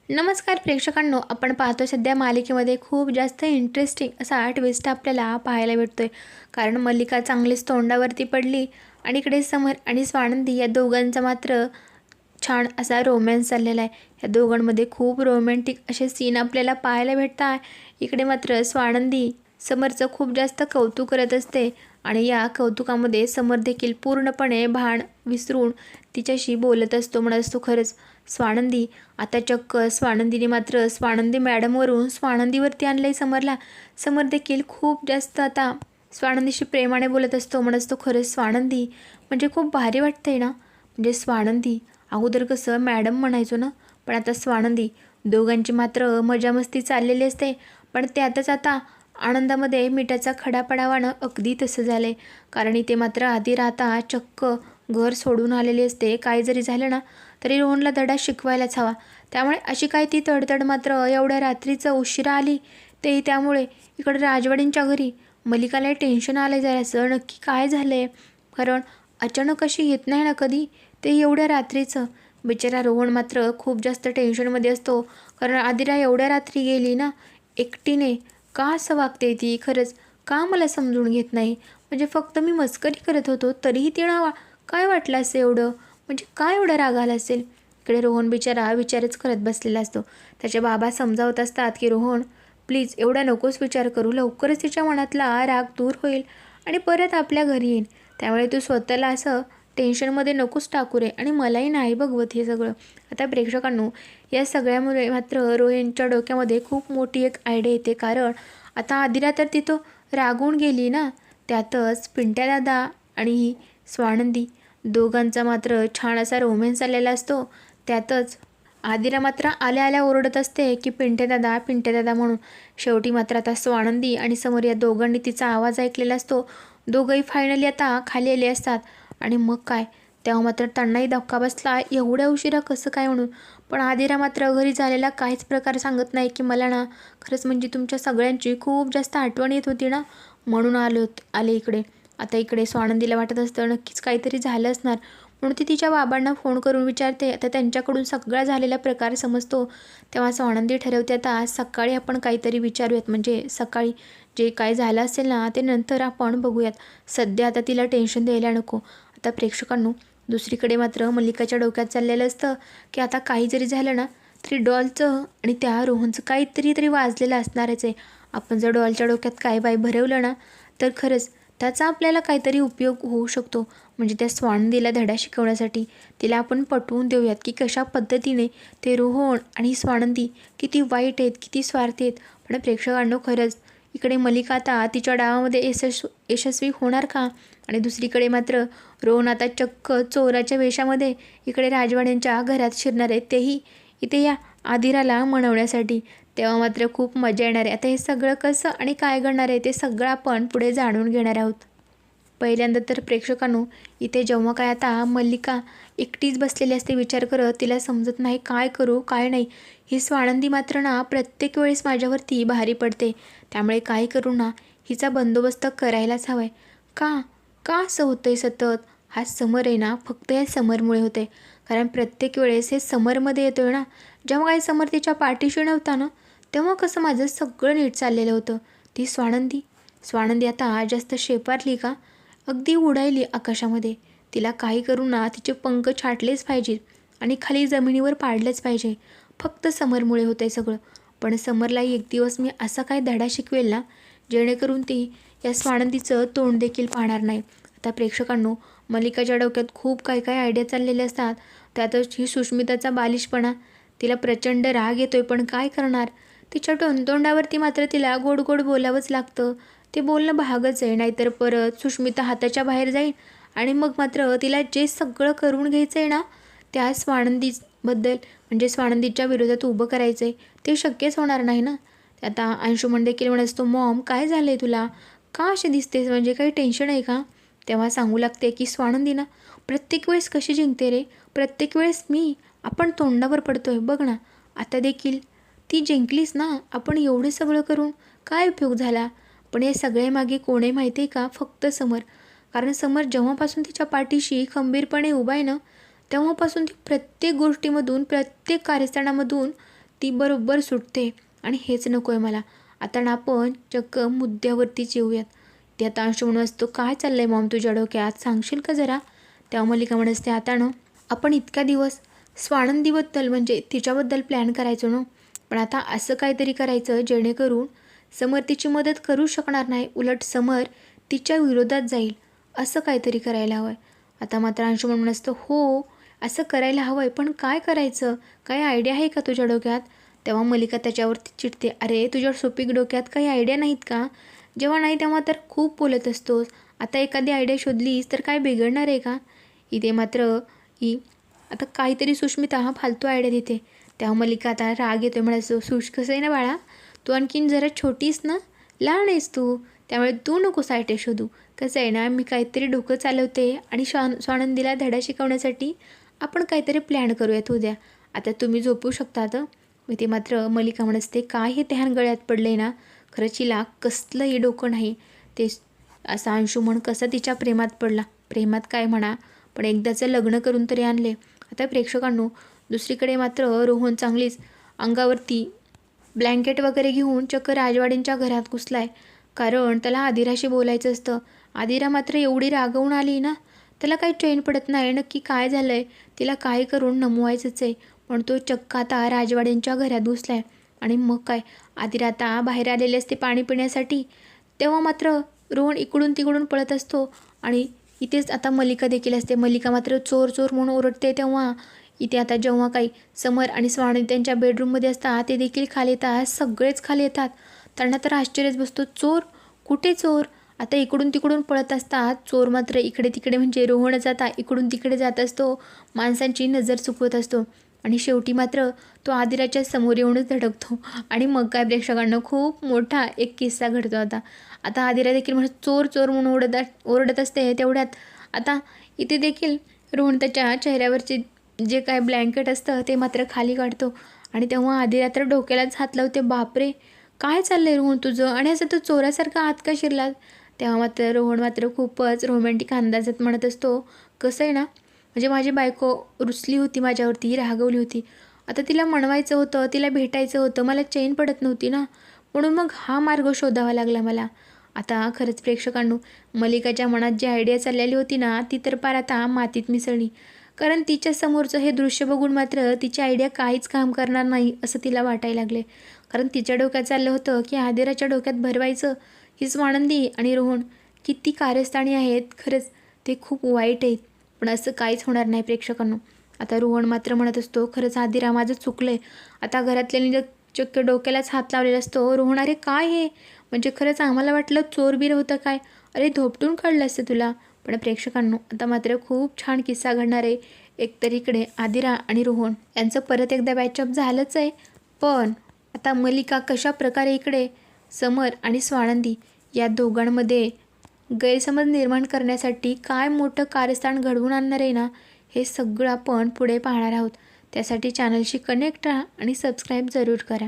नमस्कार प्रेक्षकांनो, आपण पाहतो सध्या मालिकेमध्ये खूप जास्त इंटरेस्टिंग असा ट्विस्ट आपल्याला पाहायला भेटतोय. कारण मल्लिका चांगलीच तोंडावरती पडली आणि इकडे समर आणि स्वानंदी या दोघांचा मात्र छान असा रोमॅन्स चाललेला आहे. या दोघांमध्ये खूप रोमॅन्टिक असे सीन आपल्याला पाहायला भेटतात. इकडे मात्र स्वानंदी समरचं खूप जास्त कौतुक करत असते आणि या कौतुकामध्ये समर देखील पूर्णपणे भान विसरून तिच्याशी बोलत असतो. म्हणत असतो, खरंच स्वानंदी, आता चक्क स्वानंदीने मात्र स्वानंदी मॅडमवरून स्वानंदीवरती आणलं आहे समरला. समर देखील खूप जास्त आता स्वानंदीशी प्रेमाने बोलत असतो. म्हणत असतो, खरंच स्वानंदी, म्हणजे खूप भारी वाटतंय ना. म्हणजे स्वानंदी, अगोदर कसं मॅडम म्हणायचो ना, पण आता स्वानंदी. दोघांची मात्र मजा मस्ती चाललेली असते, पण त्यातच आता आनंदामध्ये मिठाचा खडा पडावानं अगदी तसं झालं आहे. कारण इथे मात्र आधी राहता चक्क घर सोडून आलेली असते. काय जरी झालं ना तरी रोहनला धडा शिकवायलाच हवा. त्यामुळे अशी काय ती तडतड मात्र एवढ्या रात्रीचं उशिरा आली. तेही त्यामुळे इकडं राजवाडींच्या घरी मल्लिकाला टेन्शन आलं जरासं, नक्की काय झालं आहे. कारण अचानक अशी येत नाही ना कधी, ते एवढ्या रात्रीचं. बिचारा रोहन मात्र खूप जास्त टेन्शनमध्ये असतो. कारण आदिरा एवढ्या रात्री गेली ना एकटीने. का असं वागते ती, खरंच का मला समजून घेत नाही. म्हणजे फक्त मी मस्करी करत होतो तरीही तिला काय वाटलं असेल एवढं, म्हणजे काय एवढा राग आला असेल. इकडे रोहन बिचारा विचारच करत बसलेला असतो. त्याचे बाबा समजावत असतात की रोहन प्लीज एवढा नकोच विचार करू, लवकरच तिच्या मनातला राग दूर होईल आणि परत आपल्या घरी येईल. त्यामुळे तू स्वतःला असं टेन्शनमध्ये नकोच टाकू रे. आणि मलाही नाही बघवत हे सगळं. आता प्रेक्षकांनो, या सगळ्यामुळे मात्र रोहनच्या डोक्यामध्ये खूप मोठी एक आयडिया येते. कारण आता आदिरा तर तिथं रागवून गेली ना, त्यातच पिंट्या दादा आणि स्वानंदी दोघांचा मात्र छान असा रोमॅन्स आलेला असतो. त्यातच आदिरा मात्र आल्या आल्या ओरडत असते की पिंट्या दादा म्हणून. शेवटी मात्र आता स्वानंदी आणि समोर या दोघांनी तिचा आवाज ऐकलेला असतो. दोघंही फायनली आता खाली आले असतात. आणि मग काय, तेव्हा मात्र त्यांनाही धक्का बसला, एवढ्या उशिरा कसं काय म्हणून. पण आदिरा मात्र घरी झालेला काहीच प्रकार सांगत नाही की मला ना खरंच म्हणजे तुमच्या सगळ्यांची खूप जास्त आठवण येत होती ना, म्हणून आले इकडे. आता इकडे स्वानंदीला वाटत असतं नक्कीच काहीतरी झालं असणार, म्हणून ती तिच्या बाबांना फोन करून विचारते. आता त्यांच्याकडून सगळा झालेला प्रकार समजतो. तेव्हा स्वानंदी ठरवते आता सकाळी आपण काहीतरी विचारूयात, म्हणजे सकाळी जे काय झालं असेल ना ते नंतर आपण बघूयात. सध्या आता तिला टेन्शन द्यायला नको. आता प्रेक्षकांनो, दुसरीकडे मात्र मल्लिकाच्या डोक्यात चाललेलं असतं की आता काही जरी झालं ना तरी डॉलचं आणि त्या रोहनचं काहीतरी वाजलेलं असणारच आहे. आपण जर डॉलच्या डोक्यात काय बाय भरवलं ना तर खरंच त्याचा आपल्याला काहीतरी उपयोग होऊ शकतो. म्हणजे त्या स्वानंदीला धडा शिकवण्यासाठी तिला आपण पटवून देऊयात की कशा पद्धतीने ते रोहन आणि स्वानंदी किती वाईट आहेत, किती स्वार्थी आहेत. पण प्रेक्षकांनो, खरंच इकडे मल्लिका आता तिच्या डावामध्ये यशस्वी होणार का. आणि दुसरीकडे मात्र रोहन आता चक्क चोराच्या वेशामध्ये इकडे राजवाड्यांच्या घरात शिरणार आहे, तेही इथे या आदिराला मनवण्यासाठी. तेव्हा मात्र खूप मजा येणार आहे. आता हे सगळं कसं आणि काय घडणार आहे ते सगळं आपण पुढे जाणून घेणार आहोत. पहिल्यांदा तर प्रेक्षकांनो, इथे जेव्हा काय आता मल्लिका एकटीच बसलेली असते विचार करत, तिला समजत नाही काय करू काय नाही. ही स्वानंदी मात्र ना प्रत्येक वेळेस माझ्यावरती भारी पडते. त्यामुळे काय करू ना, हिचा बंदोबस्त करायलाच हवा आहे. का का असं होतं आहे सतत. हा समर आहे ना, फक्त या समरमुळे होते. कारण प्रत्येक वेळेस हे समरमध्ये येतो आहे ना. जेव्हा काही समर तिच्या पाठीशी नव्हता ना तेव्हा कसं माझं सगळं नीट चाललेलं होतं. ती स्वानंदी आता जास्त शेपारली का, अगदी उडायली आकाशामध्ये. तिला काही करू ना तिचे पंख छाटलेच पाहिजेत आणि खाली जमिनीवर पाडलेच पाहिजे. फक्त समरमुळे होतं आहे सगळं. पण समरलाही एक दिवस मी असा काय धडा शिकवेल ना जेणेकरून ती या स्वानंदीचं तोंड देखील पाहणार नाही. आता प्रेक्षकांनो, मल्लिकाच्या डोक्यात खूप काय काय आयडिया चाललेले असतात. त्यातच ही सुष्मिताचा बालिशपणा. तिला प्रचंड राग येतोय, पण काय करणार. तिच्या तोंडावरती मात्र तिला गोड गोड बोलावंच लागतं. ते बोलणं भागच आहे, नाहीतर परत सुष्मिता हाताच्या बाहेर जाईल आणि मग मात्र तिला जे सगळं करून घ्यायचं आहे ना त्या स्वानंदीबद्दल, म्हणजे स्वानंदीच्या विरोधात उभं करायचं आहे, ते शक्यच होणार नाही ना. आता अंशुमन देखील म्हणत असतो, मॉम काय झालं आहे तुला, का असे दिसतेस, म्हणजे काही टेन्शन आहे का. तेव्हा सांगू लागते की स्वानंदी ना प्रत्येक वेळेस कशी जिंकते रे, प्रत्येक वेळेस आपण तोंडावर पडतोय बघ ना. आता देखील ती जिंकलीस ना, आपण एवढे सगळं करून काय उपयोग झाला. पण हे सगळ्यामागे कोण आहे माहिती आहे का, फक्त समर. कारण समर जेव्हापासून तिच्या पाठीशी खंबीरपणे उभा आहे ना तेव्हापासून ती प्रत्येक गोष्टीमधून प्रत्येक कार्यस्थानामधून ती बरोबर सुटते आणि हेच नको आहे मला. आता ना आपण चक्क मुद्द्यावरतीच येऊयात. ते आता अंशू म्हणून असतो, काय चाललं आहे मॉम तुझ्या डोक्यात, सांगशील का जरा? तेव्हा मल्लिका म्हणत असते, आता ना आपण इतका दिवस स्वानंदीबद्दल म्हणजे तिच्याबद्दल प्लॅन करायचो ना, पण आता असं काहीतरी करायचं जेणेकरून समर तिची मदत करू शकणार नाही, उलट समर तिच्या विरोधात जाईल, असं काहीतरी करायला हवं आहे. आता मात्र अंशू म्हणून असतं, हो असं करायला हवं आहे, पण काय करायचं, काही आयडिया आहे का तुझ्या डोक्यात? तेव्हा मल्लिका त्याच्यावरती चिडते, अरे तुझ्या सुपीक डोक्यात काही आयडिया नाहीत का? जेव्हा नाही तेव्हा तर खूप बोलत असतोस. आता एखादी आयडिया शोधलीस तर काय बिघडणार आहे का? इथे मात्र ही आता काहीतरी सुष्मिता हा फालतू आयडिया देते. तेव्हा मल्लिका आता राग येतो, म्हणायचो, सुश कसं आहे ना बाळा, तू आणखीन जरा छोटीस ना, लहान आहेस तू, त्यामुळे तू नकोस आयडिया शोधू. कसं आहे ना, मी काहीतरी डोकं चालवते आणि स्वानंदीला धडा शिकवण्यासाठी आपण काहीतरी प्लॅन करूयात उद्या. आता तुम्ही झोपू शकता तर. मी ते मात्र मल्लिका म्हणते, काय हे ध्यान गळ्यात पडले ना, खरंच हिला कसलंही डोकं नाही. ते असा अंशू म्हण कसा तिच्या प्रेमात पडला, प्रेमात काय म्हणा, पण एकदाचं लग्न करून तरी आणले. आता प्रेक्षकांनो, दुसरीकडे मात्र रोहन चांगलीच अंगावरती ब्लँकेट वगैरे घेऊन चक्क राजवाड्यांच्या घरात घुसलाय, कारण त्याला आदिराशी बोलायचं असतं. आदिरा मात्र एवढी रागवून आली ना, त्याला काही चैन पडत नाही, नक्की काय झालं आहे, तिला काय करून नमवायचंच आहे. पण तो चक्क आता राजवाड्यांच्या घरात घुसलाय. आणि मग काय, आदिरा आता बाहेर आलेले असते पाणी पिण्यासाठी, तेव्हा मात्र रोहन इकडून तिकडून पळत असतो आणि इथेच आता मल्लिका देखील असते. मल्लिका मात्र चोर चोर म्हणून ओरडते. तेव्हा इथे आता जेव्हा काही समर आणि स्वानंदी त्यांच्या बेडरूममध्ये असतात, ते देखील खाली येतात, सगळेच खाली येतात. त्यांना तर आश्चर्यच बसतो, चोर कुठे चोर? आता इकडून तिकडून पळत असतात, चोर मात्र इकडे तिकडे म्हणजे रोहन जाता इकडून तिकडे जात असतो, माणसांची नजर चुकवत असतो आणि शेवटी मात्र तो आदिराच्या समोर येऊनच धडकतो. आणि मग काय प्रेक्षकांना खूप मोठा एक किस्सा घडतो. आता आदिरा देखील म्हणजे चोर चोर म्हणून ओरडत असते. तेवढ्यात आता इथे देखील रोहन त्याच्या चेहऱ्यावरचे जे काय ब्लँकेट असतं ते मात्र खाली काढतो आणि तेव्हा आदिरा तर डोक्यालाच हात लावते, बापरे काय चाललं आहे रोहन तुझं, आणि असं तो चोरासारखा हात का शिरला? तेव्हा मात्र रोहन मात्र खूपच रोमॅन्टिक अंदाजात म्हणत असतो, कसं आहे ना, म्हणजे माझी बायको रुसली होती माझ्यावरती, रागवली होती, आता तिला मनवायचं होतं, तिला भेटायचं होतं, मला चैन पडत नव्हती ना, म्हणून मग हा मार्ग शोधावा लागला मला. आता खरंच प्रेक्षकांनो, मल्लिकाच्या मनात जी आयडिया चाललेली होती ना, ती तर पार आता मातीत मिसळली, कारण तिच्या समोरचं हे दृश्य बघून मात्र तिची आयडिया काहीच काम करणार नाही असं तिला वाटायला लागले. कारण तिच्या डोक्यात चाललं होतं की आदिराच्या डोक्यात भरवायचं, ही स्वानंदी आणि रोहन किती कारस्थानी आहेत, खरंच ते खूप वाईट आहेत, पण असं काहीच होणार नाही प्रेक्षकांनो. आता रोहन मात्र म्हणत असतो, खरंच आदिरा माझं चुकलं आहे. आता घरातल्यानी चक्क डोक्यालाच हात लावलेला असतो. रोहन, अरे काय हे, म्हणजे खरंच आम्हाला वाटलं चोरबीर होतं काय, अरे धोपटून काढलं असतं तुला. पण प्रेक्षकांनो, आता मात्र खूप छान किस्सा घडणार आहे. एकतर इकडे आदिरा आणि रोहन यांचं परत एकदा बॅचअप झालंच आहे, पण आता मल्लिका कशा प्रकारे इकडे समर आणि स्वानंदी या दोघांमध्ये गैरसमज निर्माण करण्यासाठी काय मोठं कारस्थान घडवून आणणार आहे ना, हे सगळं आपण पुढे पाहणार आहोत. त्यासाठी चॅनलशी कनेक्ट राहा आणि सबस्क्राईब जरूर करा.